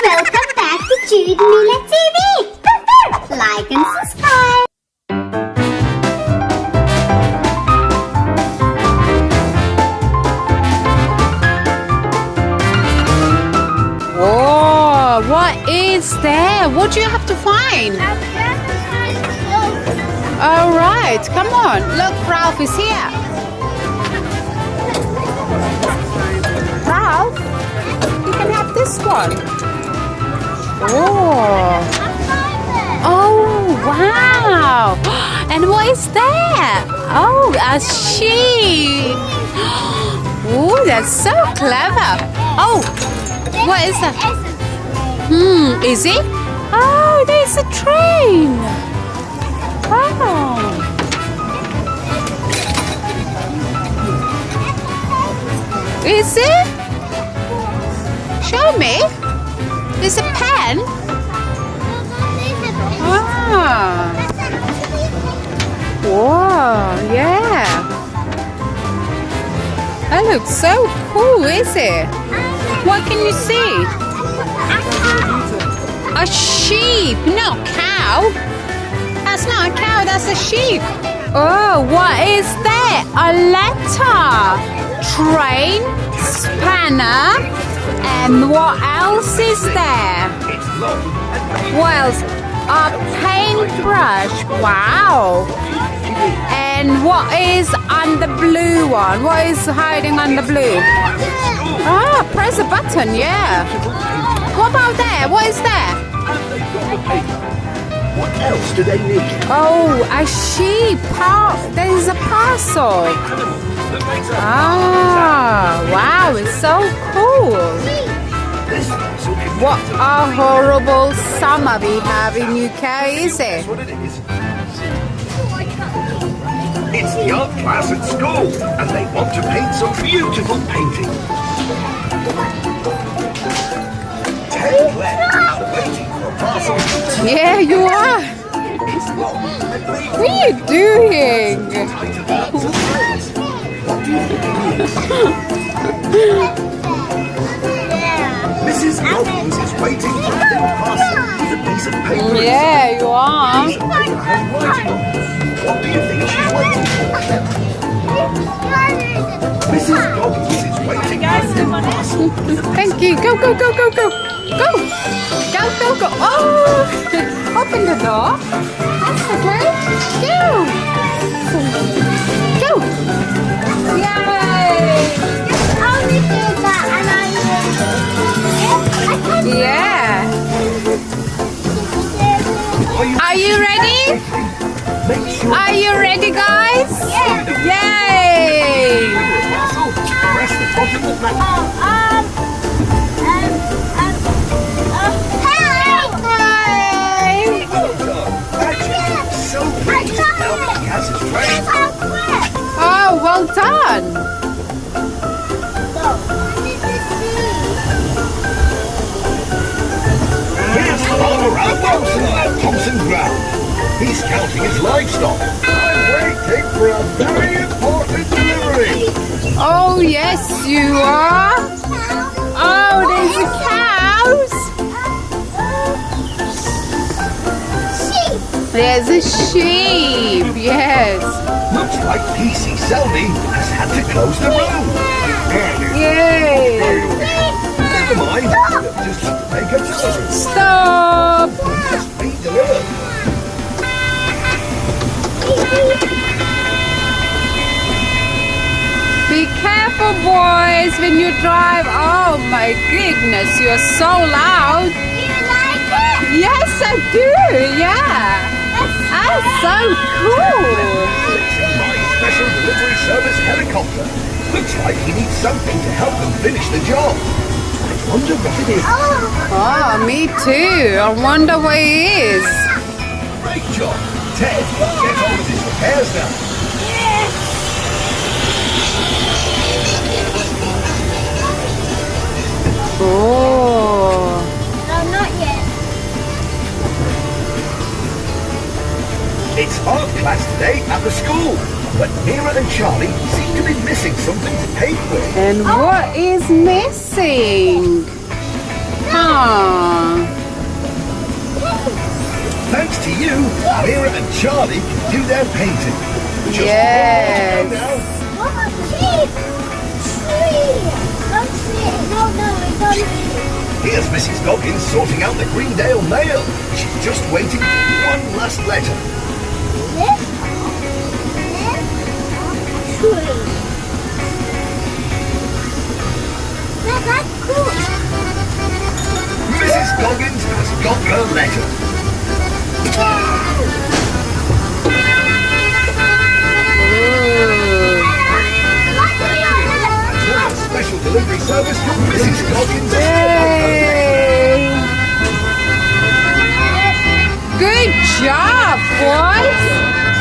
Welcome back to Jude and Ralph TV. Like and subscribe. Oh, what is there? What do you have to find? All right, come on. Look, Ralph is here. Ralph, you can have this one. Oh. Oh, wow. And what is that? Oh, a sheep. Oh, that's so clever. Oh, what is that? Is it? Oh, there's a train. Wow. Is it? Show me. There's a pen. Ah. Whoa, yeah. That looks so cool, is it? What can you see? A sheep, not a cow. That's not a cow, that's a sheep. Oh, what is that? A letter, train, spanner, and what else is there? What else? A paintbrush. Wow. And what is on the blue one? What is hiding on the blue? Ah, press a button, yeah. What about there? What is there? What else do they need? Oh, a sheep. There is a parcel. Ah, wow, it's so cool. What a horrible summer we have in UK, is it? It's the art class at school, and they want to paint some beautiful paintings. 10 left, waiting for a parcel. Yeah, you are. What are you doing? Mrs. Robbins is waiting for a big parcel with a piece of paper. Yeah, you are. What do you think she's waiting for? Mrs. Robbins is waiting for a big parcel. Thank you. Go, go, go, go, go. Go. Go, go, go. Oh, open the door. That's okay. Go. Go. Yay. Yeah. Are you ready? Are you ready, guys? Yay! Press the button that matches. So pleased. Now he has his train. Oh, well done. Here's Farmer Ralph Alton at Thompson Ground. He's counting his livestock. I'm waiting for a very important delivery. Oh, yes, you are. Oh, there's the cows. There's a sheep, yes. Looks like PC Selby has had to close the room. Yay. Never mind. We'll just have to take a turn. Stop. Just be delivered. Be careful, boys, when you drive. Oh, my goodness, you're so loud. Do you like it? Yes, I do, yeah. That's so cool. My special delivery service helicopter. Looks like he needs something to help him finish the job. I wonder what it is. Oh, me too. I wonder what it is. Great job. Ted, get on with his repairs now. Oh. No, not yet. It's art class today at the school, but Mira and Charlie seem to be missing something to paint with. And what is missing? Oh, Mira and Charlie can do their painting. Just Yes. now. Oh, sheep! Tree! Don't see it. No, I don't see it. Here's Mrs. Goggins sorting out the Greendale mail. She's just waiting for one last letter. This? Tree. That's cool. Mrs. Goggins has got her letter. Now a special delivery service to Mrs. Goggins has got her letter. Yay. Good job, boys.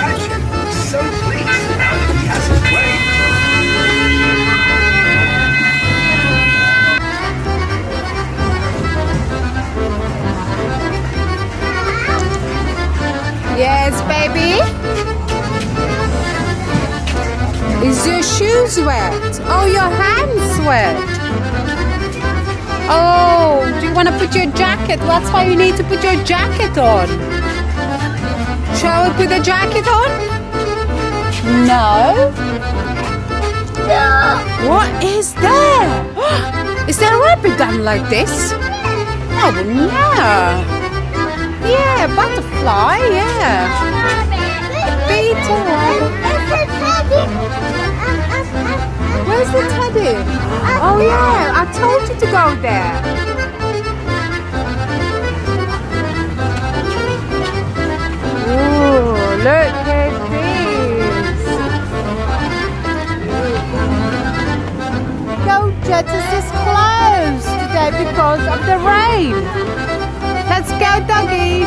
I'm so pleased now that he has his way. Yes, baby. Is your shoes wet? Oh, your hands wet. Oh, do you want to put your jacket? That's why you need to put your jacket on. Shall we put the jacket on? No. What is there? Is there a rabbit done like this? Oh, yeah. Yeah, butterfly, yeah. Peter rabbit. Where's the teddy? Oh, yeah, I told you to go there. Ooh, look at this. Go-Jetters is closed today because of the rain. Let's go, Duggee.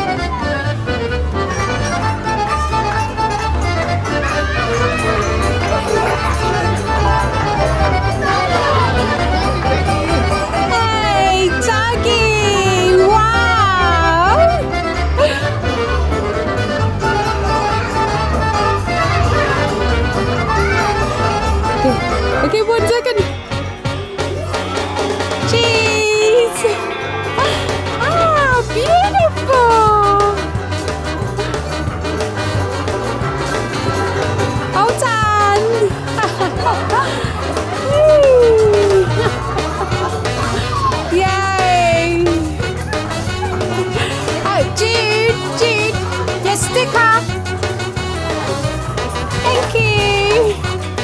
Hey, Duggee! Wow! Okay, 1 second. Cheese! Ah, beautiful! Alton! Yay! Oh, Jude! Your sticker! Thank you!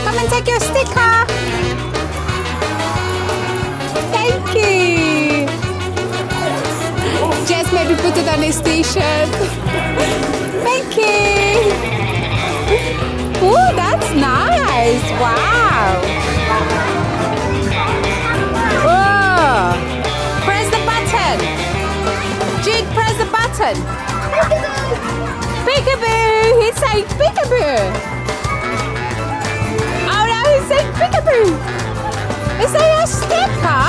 Come and take your sticker! Thank you! Jess maybe put it on his t-shirt. Thank you! Ooh, that's nice! Wow! Oh! Press the button! Jude, press the button! Peekaboo! He's saying peekaboo! Oh no, he's saying peekaboo! Is that a sticker?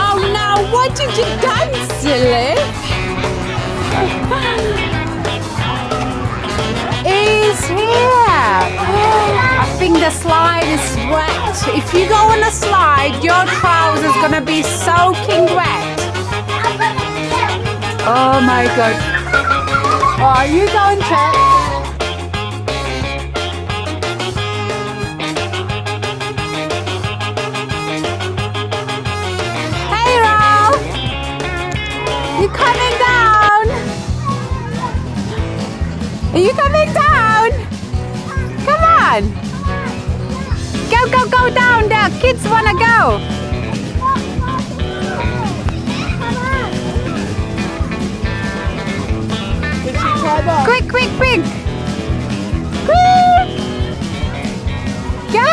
Oh no, what did you done, silly? He's here! I think the slide is wet. If you go on a slide, your trousers gonna be soaking wet. Oh my god. Oh, you go and check. Hey, Ralph! You coming down? Are you coming down? Come on! Go down there! Kids wanna go! Quick! Quick! Go!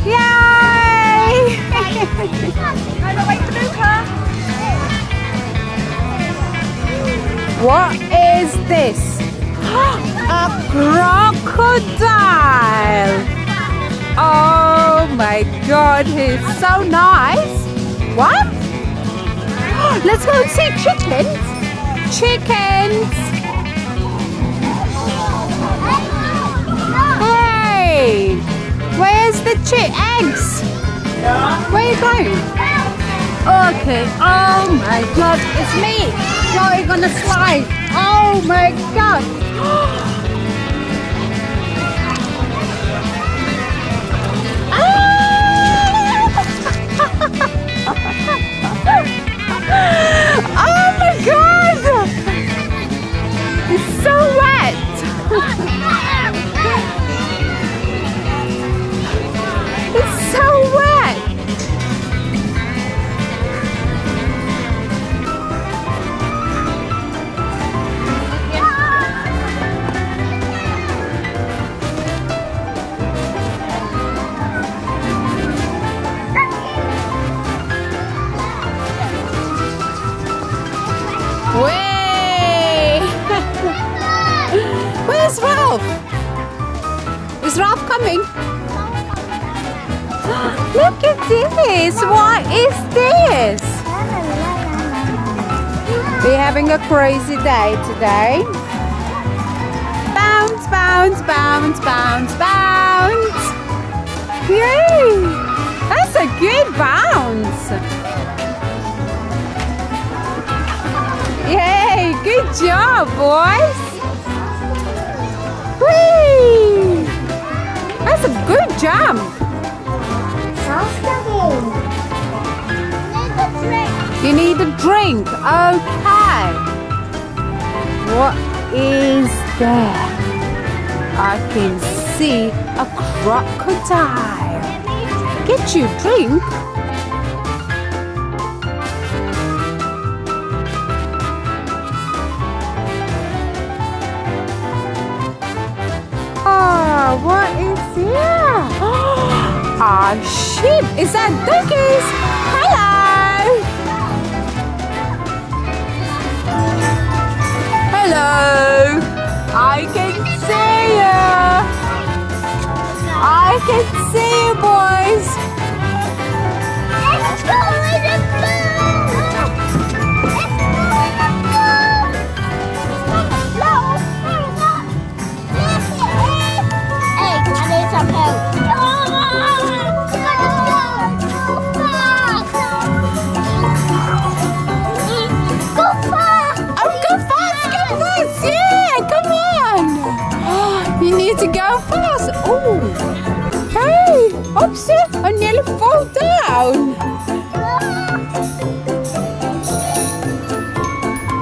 Yay! What is this? A crocodile! Oh my god, he's so nice! What? Let's go and see chickens! Chickens! Hey! Where's the eggs? Where are you going? Okay, oh my god, it's me! going on a slide. Oh my god. Oh my god! It's so wet! It's so wet! Way! Where's Ralph? Is Ralph coming? Look at this! What is this? We're having a crazy day today. Bounce, bounce, bounce, bounce, bounce! Yay! That's a good bounce! Yay! Good job, boys! Whee! That's a good jump! You need a drink. Okay. What is there? I can see a crocodile. Get you a drink. Oh, what is here? Ah, sheep. Is that Duggee? Hello. Hello. I can see you. I can see you, boys. Let's go in the Hey, I need some help. You need to go fast. Oh, hey, oopsie, I nearly fall down.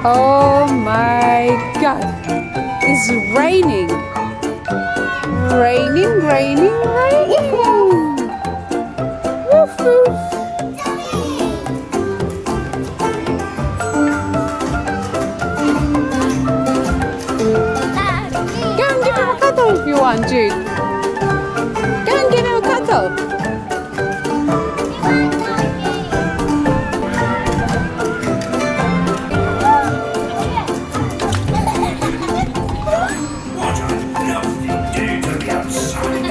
Oh my god, it's raining. Raining, raining, raining. Woof, woof. If you want, Jude. Go and give him a cuddle. What a lovely day to be outside.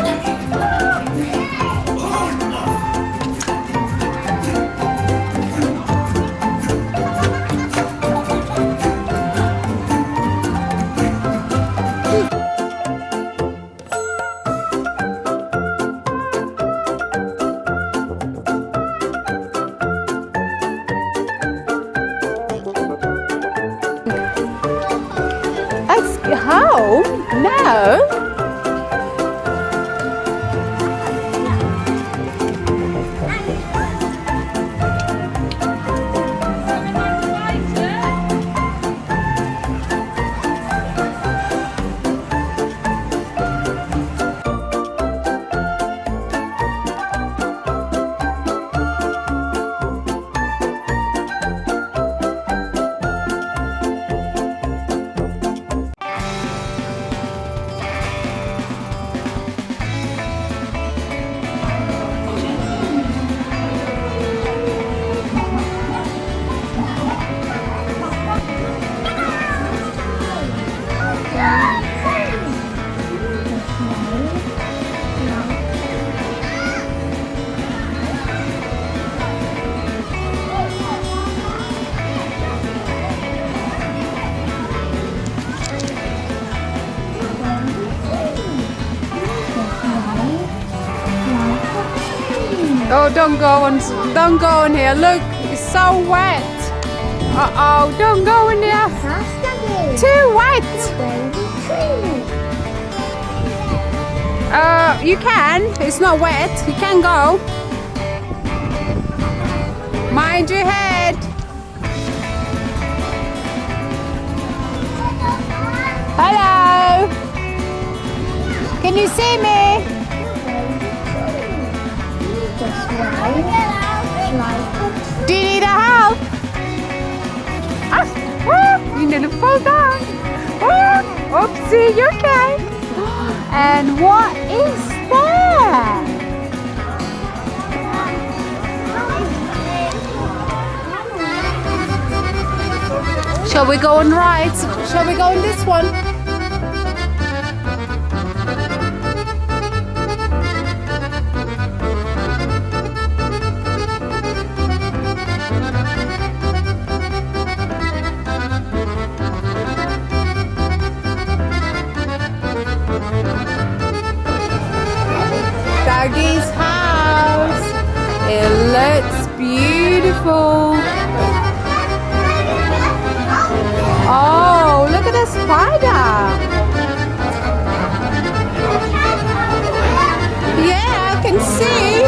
Home? No. Oh, don't go in here. Look, it's so wet. Uh-oh, don't go in there. That's Duggee. Too wet. Baby tree. You can. It's not wet. You can go. Mind your head. Hello. Can you see me? Just like Do you need a help? You need to fall down. Oopsie, you okay? And what is that? Shall we go on right? Shall we go on this one? Duggee's house. It looks beautiful. Oh, look at the spider. Yeah, I can see.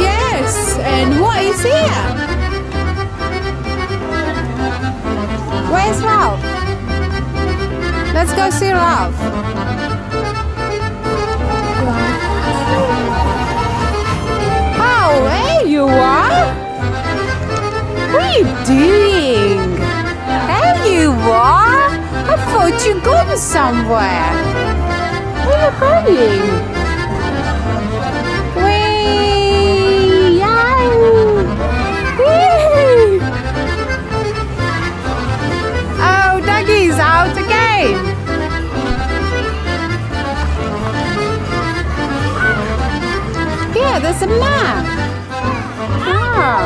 Yes, and what is here? Where's Ralph? Let's go see Ralph. Oh, there you are. What are you doing? There you are. I thought you'd gone somewhere. Where are you going? Whee! Yow! Whee! Oh, Duggee's out again. Yeah, there's a map. Ah.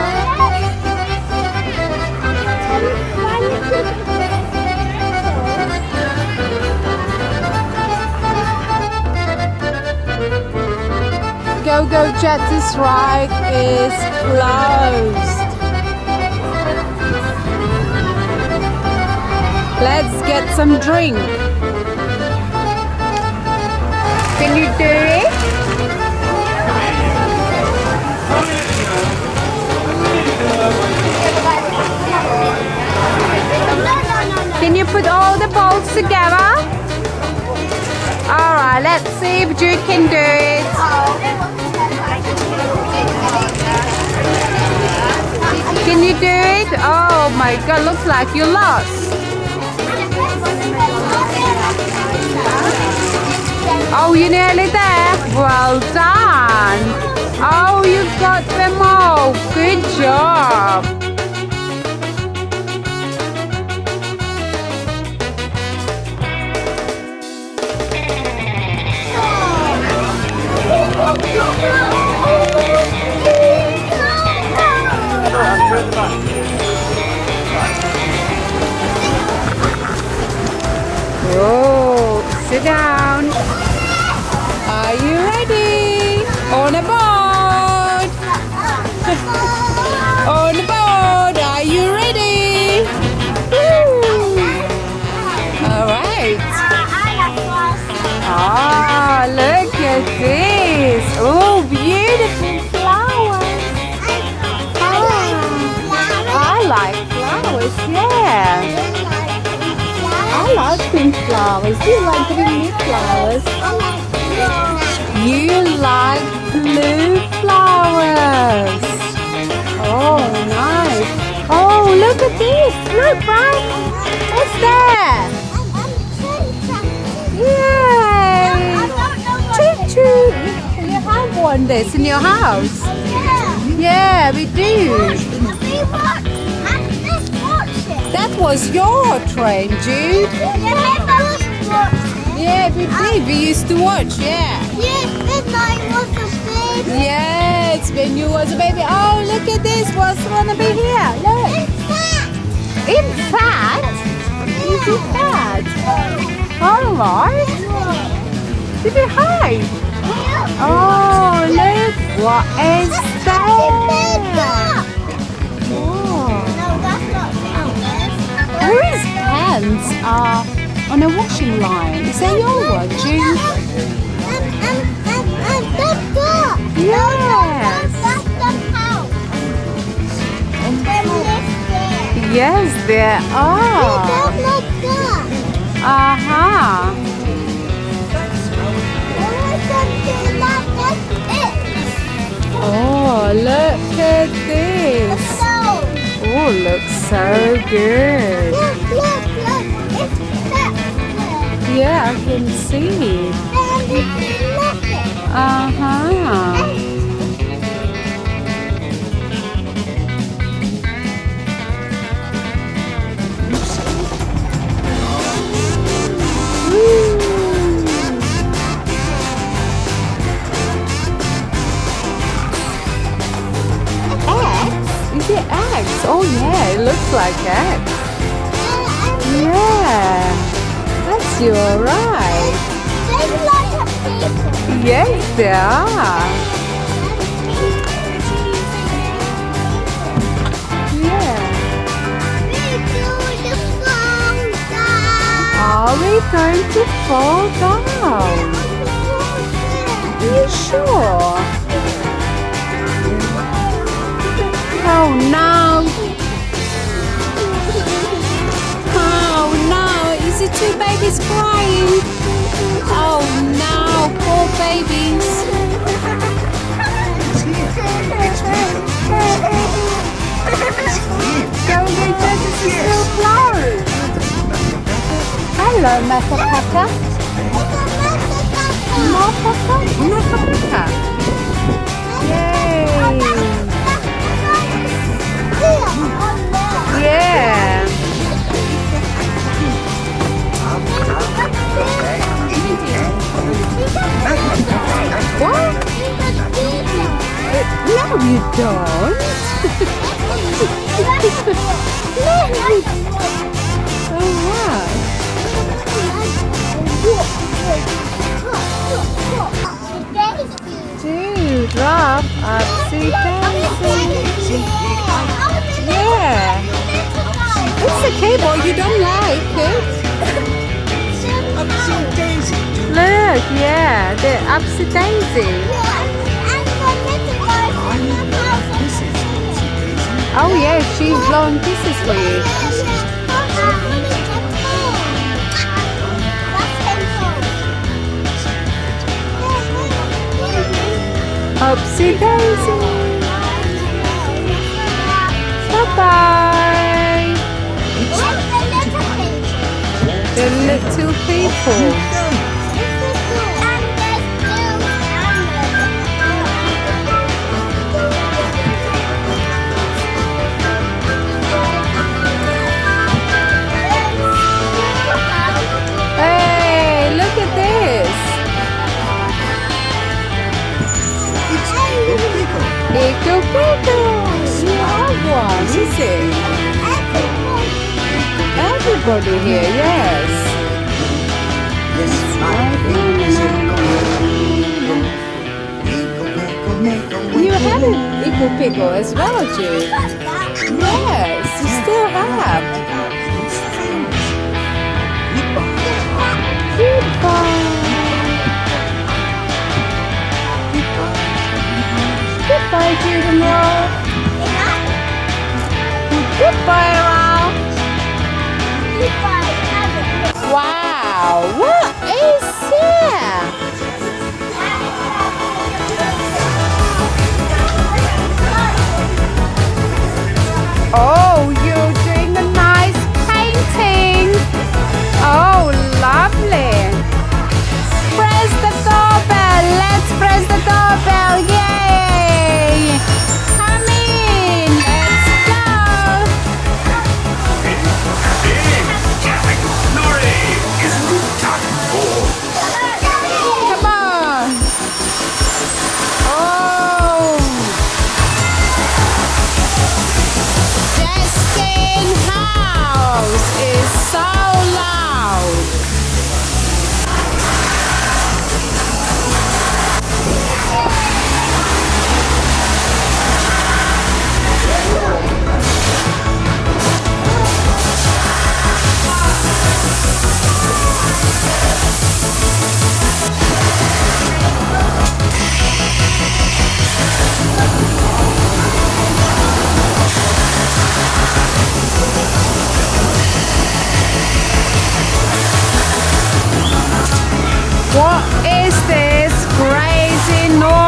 Go-Go Jetty's ride is closed. Let's get some drink. Can you do it? Can you put all the balls together? Alright, let's see if Jude can do it. Can you do it? Oh my god, looks like you lost. Oh, you're nearly there. Well done. Oh, you got them all. Good job. Oh, sit down. Are you ready? On a board. On a board. Are you ready? Woo. All right. Ah, look at this. Oh, beautiful flowers. I like flowers, yeah. I like pink flowers. Do you like green flowers? You like blue flowers. Oh, nice. Oh, look at this. Look, right? What's that? Yay! Choo-choo. You have one this in your house? Yeah, we do. That was your train, Jude. Yeah, we did. We used to watch, yeah. Yes, when you was a baby. Oh, look at this. What's gonna be here? Look. In fact? Is it fat? All right. Did it hide? Oh, look. What is that? Oh. No, that's not hands are on a washing line. Is that your one, Jude? Yes. Yes, there are. Uh-huh. Oh, look at this. Oh, looks so good. Look. It's that. Yeah, I can see. And it's nothing. Uh-huh. Is it eggs? Oh yeah, it looks like eggs. Yeah, that's you alright. Yes, they are. Yeah. Are we going to fall down? Are you sure? Oh no! Oh no! Is it two babies crying? Oh no! Poor babies! Go get Jessica's still closed! Hello, Mapapaka! Mapapaka! Yay! Yeah. What? No, you don't. Oh, wow. Dude, Ralph, upsy daisy. Yeah. It's okay, boy, you don't like it. Upsy daisy. Look, yeah, the upsy daisy. Oh yeah, she's blowing kisses for you. Upsy daisy. Bye-bye. The little people. Hey, look at this. Pickle, pickle. You have one, is it? Everybody here, yes. You have an equal pickle as well, Jude. Yes, you still have. Goodbye. Goodbye, Jude and Ralph. Goodbye, Ralph. Wow, what is that? Oh, you're doing a nice painting. Oh, lovely. Press the doorbell. Let's press the doorbell. Yay. Come in. Let's go. What is this crazy noise?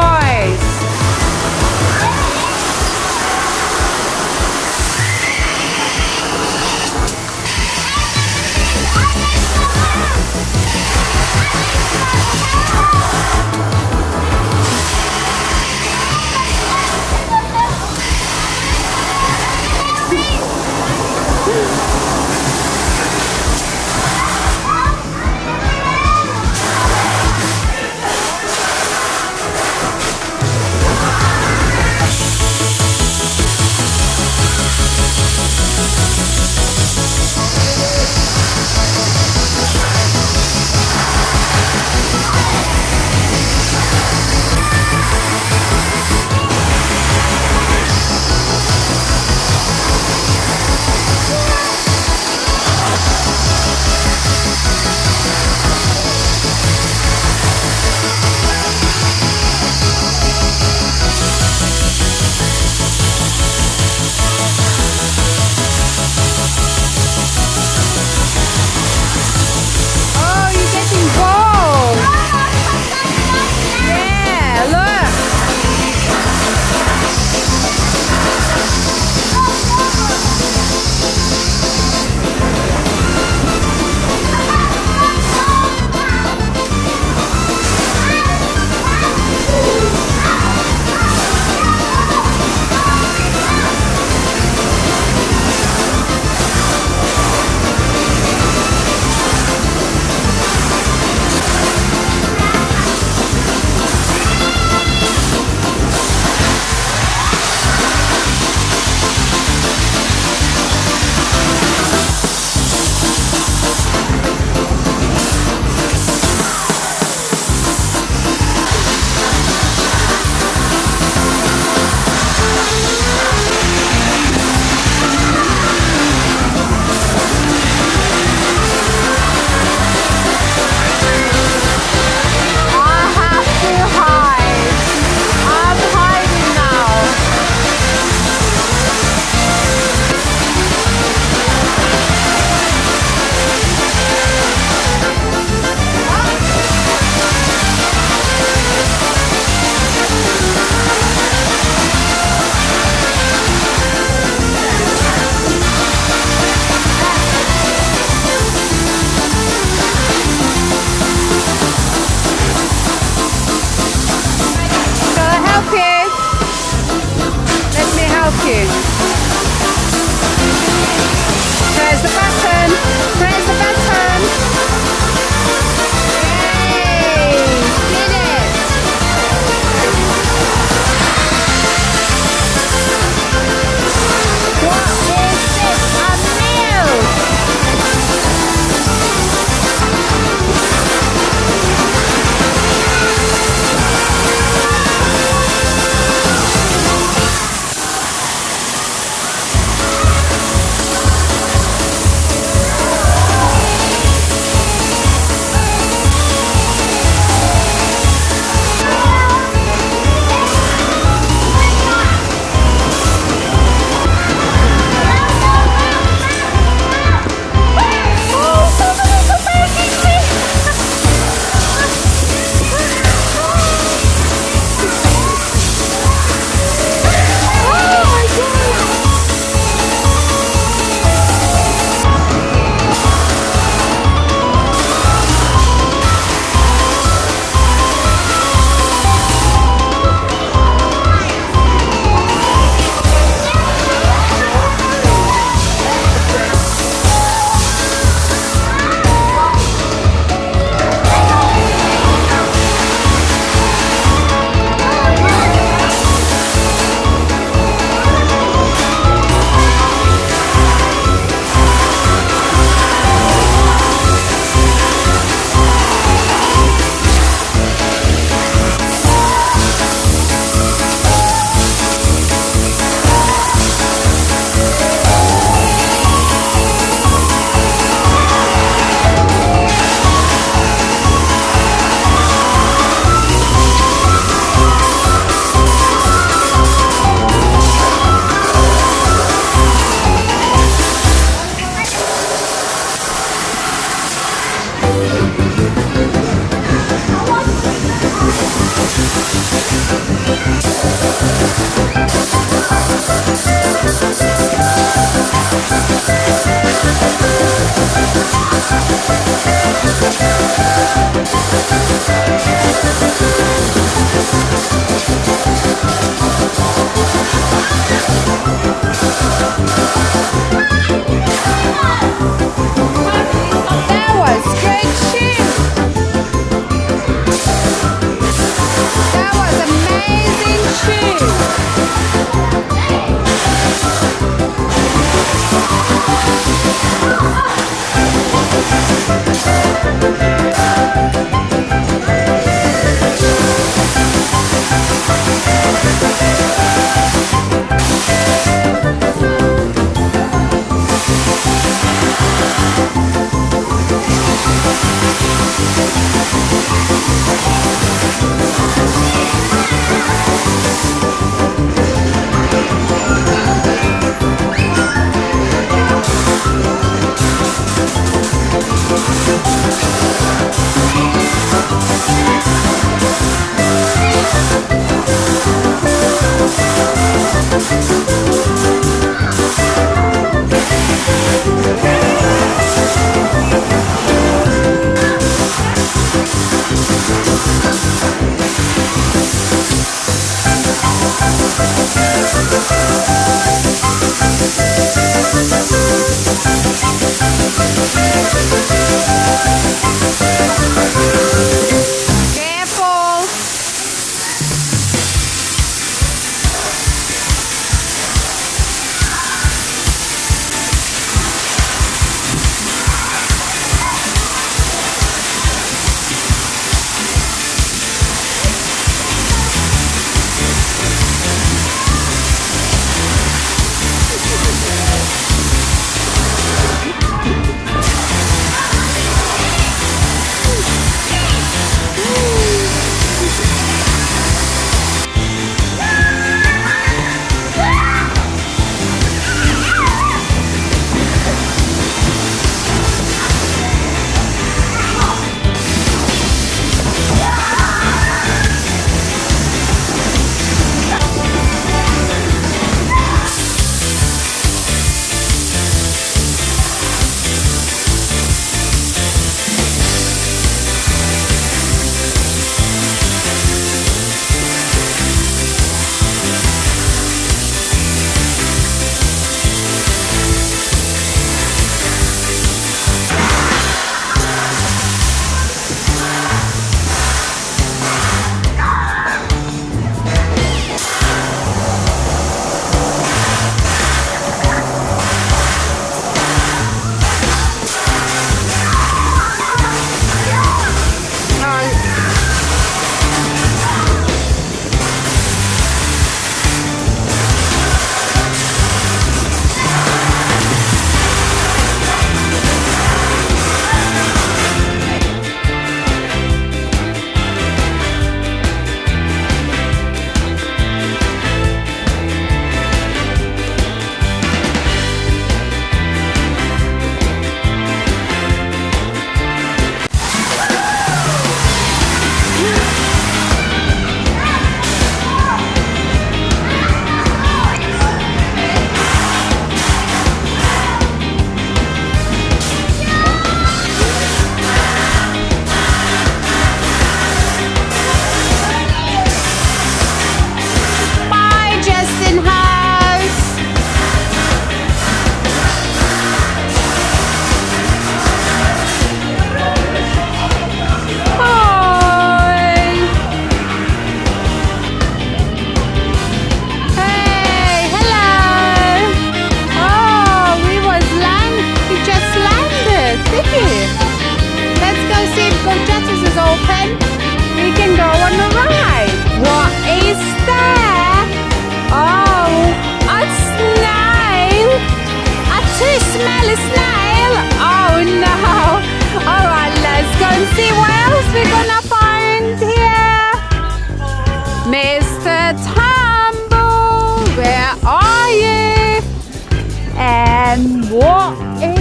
What